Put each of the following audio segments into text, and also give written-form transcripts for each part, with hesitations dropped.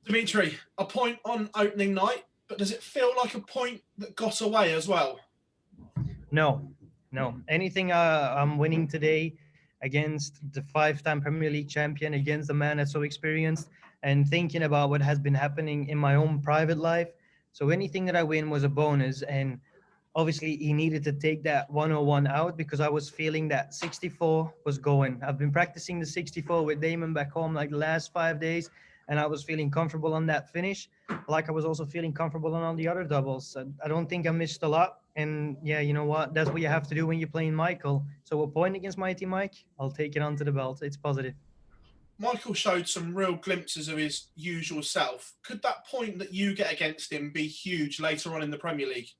Dimitri, a point on opening night, but does it feel like a point that got away as well? No, no. Anything I'm winning today against the five-time Premier League champion, against the man that's so experienced, and thinking about what has been happening in my own private life. So anything that I win was a bonus. And obviously, he needed to take that 101 out because I was feeling that 64 was going. I've been practicing the 64 with Damon back home like the last 5 days, and I was feeling comfortable on that finish. Like I was also feeling comfortable on all the other doubles. I don't think I missed a lot. And yeah, you know what? That's what you have to do when you're playing Michael. So a point against Mighty Mike, I'll take it onto the belt. It's positive. Michael showed some real glimpses of his usual self. Could that point that you get against him be huge later on in the Premier League?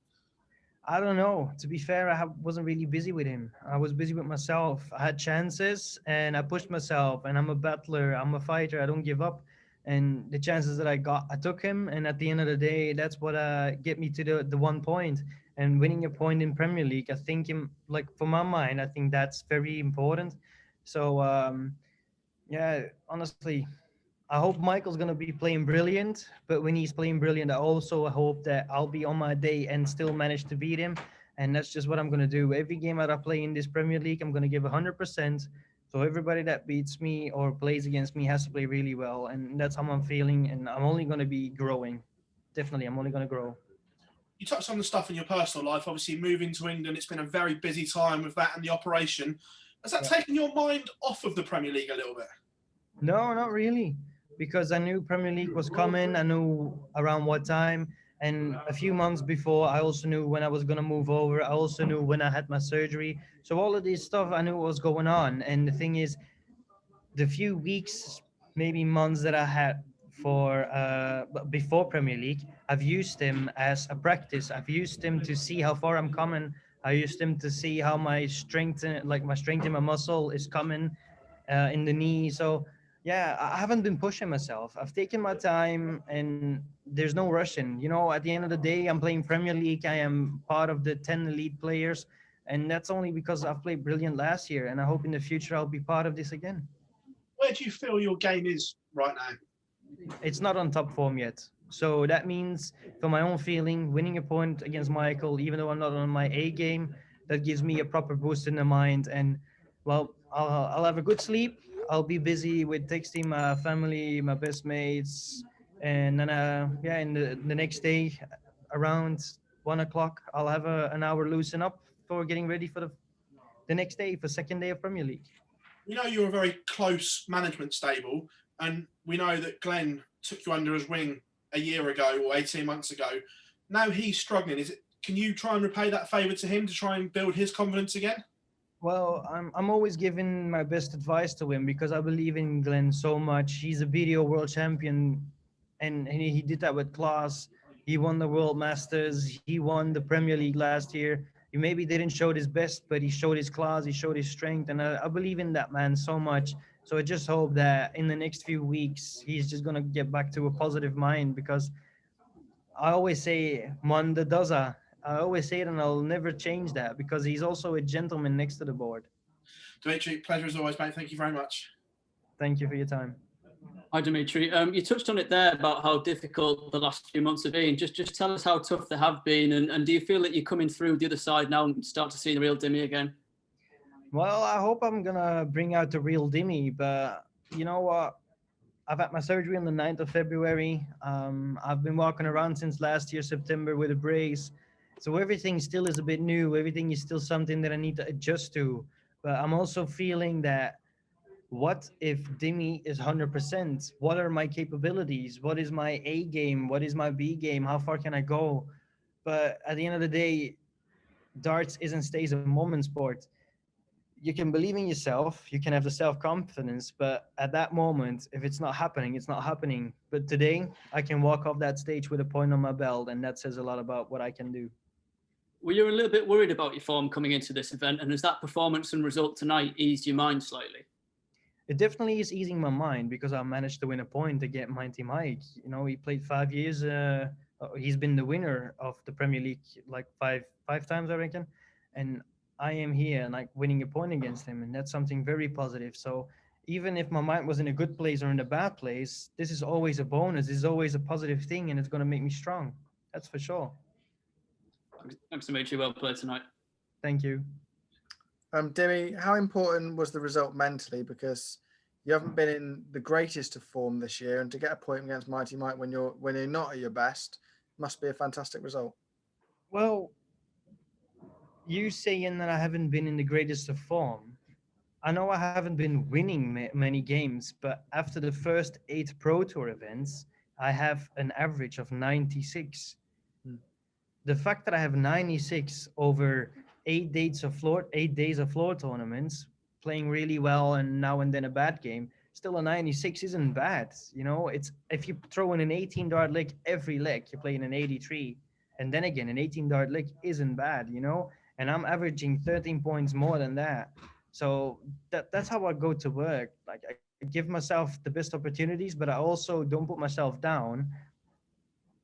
I don't know. To be fair, wasn't really busy with him. I was busy with myself. I had chances and I pushed myself. And I'm a battler. I'm a fighter. I don't give up. And the chances that I got, I took him. And at the end of the day, that's what get me to the 1 point. And winning a point in Premier League, I think, like for my mind, I think that's very important. So yeah, honestly, I hope Michael's gonna be playing brilliant, but when he's playing brilliant, I also hope that I'll be on my day and still manage to beat him. And that's just what I'm gonna do. Every game that I play in this Premier League, I'm gonna give 100%. So everybody that beats me or plays against me has to play really well, and that's how I'm feeling. And I'm only gonna be growing. Definitely, I'm only gonna grow. You touched on the stuff in your personal life. Obviously, moving to England, it's been a very busy time with that and the operation. Has that Yeah. taken your mind off of the Premier League a little bit? No, not really, because I knew Premier League was coming. I knew around what time, and a few months before, I also knew when I was gonna move over. I also knew when I had my surgery. So all of this stuff, I knew what was going on. And the thing is, the few weeks, maybe months that I had for before Premier League, I've used them as a practice. I've used them to see how far I'm coming. I used them to see how my strength, like my strength in my muscle, is coming in the knee. So yeah, I haven't been pushing myself. I've taken my time, and there's no rushing. You know, at the end of the day, I'm playing Premier League. I am part of the 10 elite players, and that's only because I've played brilliant last year. And I hope in the future I'll be part of this again. Where do you feel your game is right now? It's not on top form yet. So that means, for my own feeling, winning a point against Michael, even though I'm not on my A game, that gives me a proper boost in the mind. And well, I'll have a good sleep. I'll be busy with texting my family, my best mates, and then yeah, in the next day, around 1 o'clock, I'll have an hour loosen up for getting ready for the next day, for second day of Premier League. We know you're a very close management stable, and we know that Glenn took you under his wing a year ago or 18 months ago. Now he's struggling. Is it? Can you try and repay that favour to him to try and build his confidence again? Well, I'm always giving my best advice to him because I believe in Glenn so much. He's a video world champion, and he did that with class. He won the World Masters. He won the Premier League last year. He maybe didn't show his best, but he showed his class. He showed his strength, and I believe in that man so much. So I just hope that in the next few weeks he's just gonna get back to a positive mind because I always say Manda Doza. I always say it, and I'll never change that because he's also a gentleman next to the board. Dimitri, pleasure as always, mate. Thank you very much. Thank you for your time. Hi, Dimitri. You touched on it there about how difficult the last few months have been. Just tell us how tough they have been, and do you feel that you're coming through the other side now and start to see the real Dimmy again? Well, I hope I'm gonna bring out the real Dimmy, but you know what? I've had my surgery on the 9th of February. I've been walking around since last year, September, with a brace. So everything still is a bit new. Everything is still something that I need to adjust to. But I'm also feeling that, what if Dimmy is 100%? What are my capabilities? What is my A game? What is my B game? How far can I go? But at the end of the day, darts isn't stays a moment sport. You can believe in yourself, you can have the self-confidence, but at that moment, if it's not happening, it's not happening. But today, I can walk off that stage with a point on my belt, and that says a lot about what I can do. Were you a little bit worried about your form coming into this event, and has that performance and result tonight eased your mind slightly? It definitely is easing my mind because I managed to win a point against Mighty Mike. You know, he played 5 years. He's been the winner of the Premier League like five times, I reckon. And I am here and like winning a point against him, and that's something very positive. So even if my mind was in a good place or in a bad place, this is always a bonus. This is always a positive thing, and it's going to make me strong. That's for sure. Thanks, Dimitri. Well played tonight. Thank you. Demi, how important was the result mentally? Because you haven't been in the greatest of form this year, and to get a point against Mighty Mike when you're not at your best must be a fantastic result. Well, you saying that I haven't been in the greatest of form. I know I haven't been winning many games, but after the first 8 Pro Tour events, I have an average of 96. Hmm. The fact that I have 96 over 8 days of floor tournaments, playing really well and now and then a bad game, still a 96 isn't bad. It's if you throw in an 18 dart lick every leg, you're playing an 83, and then again an 18 dart lick isn't bad. And I'm averaging 13 points more than that. So that's how I go to work. Like I give myself the best opportunities, but I also don't put myself down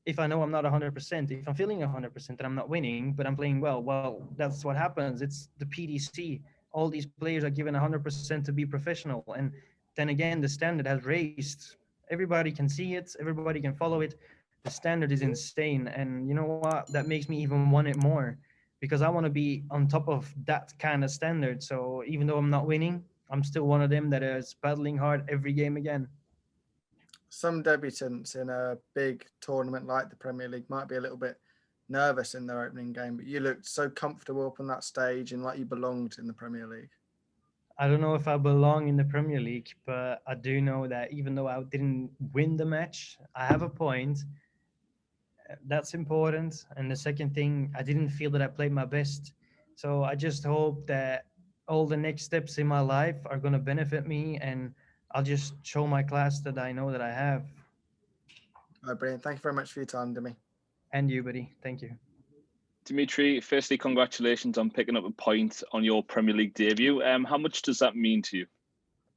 if I know I'm not 100%. If I'm feeling 100% and I'm not winning, but I'm playing well, that's what happens. It's the PDC. All these players are given 100% to be professional. And then again, the standard has raised. Everybody can see it, everybody can follow it. The standard is insane. And you know what? That makes me even want it more because I want to be on top of that kind of standard. So even though I'm not winning, I'm still one of them that is battling hard every game again. Some debutants in a big tournament like the Premier League might be a little bit nervous in their opening game, but you looked so comfortable up on that stage and like you belonged in the Premier League. I don't know if I belong in the Premier League, but I do know that even though I didn't win the match, I have a point. That's important. And the second thing, I didn't feel that I played my best. So I just hope that all the next steps in my life are going to benefit me, and I'll just show my class that I know that I have. All right, brilliant. Thank you very much for your time, Demi. And you, buddy. Thank you. Dimitri, firstly, congratulations on picking up a point on your Premier League debut. How much does that mean to you?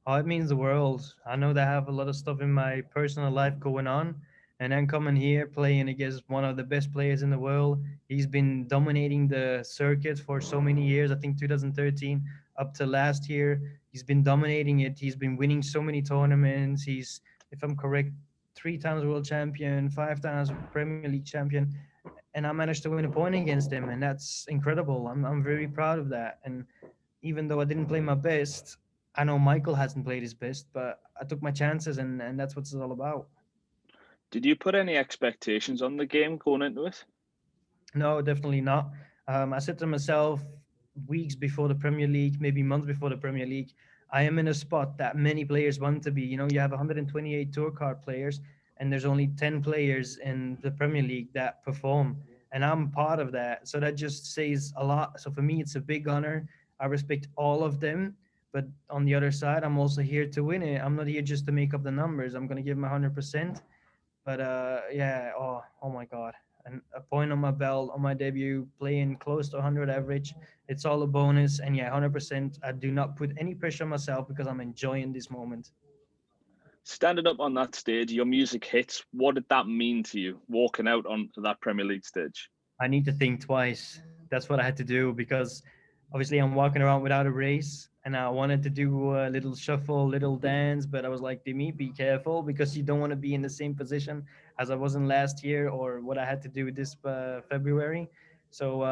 Oh, it means the world. I know that I have a lot of stuff in my personal life going on, and then coming here playing against one of the best players in the world. He's been dominating the circuit for so many years. I think 2013 up to last year, he's been dominating it. He's been winning so many tournaments. He's, if I'm correct, 3 times world champion, 5 times Premier League champion, and I managed to win a point against him, and that's incredible. I'm very proud of that. And even though I didn't play my best, I know Michael hasn't played his best, but I took my chances, and that's what it's all about. Did you put any expectations on the game going into it? No, definitely not. I said to myself weeks before the Premier League, maybe months before the Premier League, I am in a spot that many players want to be. You have 128 tour card players, and there's only 10 players in the Premier League that perform, and I'm part of that. So that just says a lot. So for me, it's a big honor. I respect all of them, but on the other side, I'm also here to win it. I'm not here just to make up the numbers. I'm gonna give my 100%. But yeah, oh my God. And a point on my belt on my debut, playing close to 100 average. It's all a bonus. And yeah, 100%. I do not put any pressure on myself because I'm enjoying this moment. Standing up on that stage, your music hits. What did that mean to you, walking out onto that Premier League stage? I need to think twice. That's what I had to do because obviously I'm walking around without a race and I wanted to do a little shuffle, little dance, but I was like, Demi, be careful because you don't want to be in the same position as I was in last year or what I had to do this February. So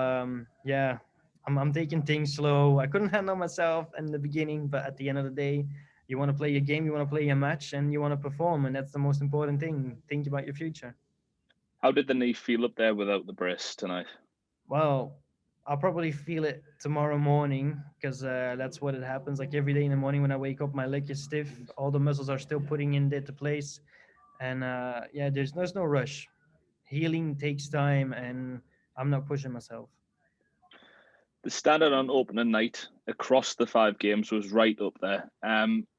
yeah, I'm taking things slow. I couldn't handle myself in the beginning, but at the end of the day, you want to play a game, you want to play a match, and you want to perform, and that's the most important thing. Think about your future. How did the knee feel up there without the brace tonight? Well, I'll probably feel it tomorrow morning because that's what it happens. Like every day in the morning when I wake up, my leg is stiff. All the muscles are still putting in there to place, and yeah, there's no rush. Healing takes time, and I'm not pushing myself. The standard on opening night across the 5 games was right up there.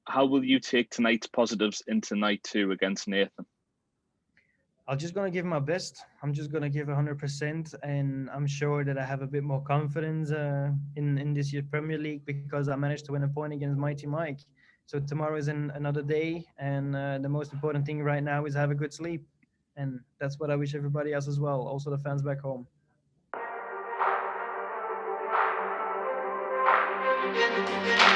How will you take tonight's positives into night 2 against Nathan? I'm just gonna give my best. I'm just gonna give 100%, and I'm sure that I have a bit more confidence in this year's Premier League because I managed to win a point against Mighty Mike. So tomorrow is another day, and the most important thing right now is have a good sleep, and that's what I wish everybody else as well. Also the fans back home. Bye.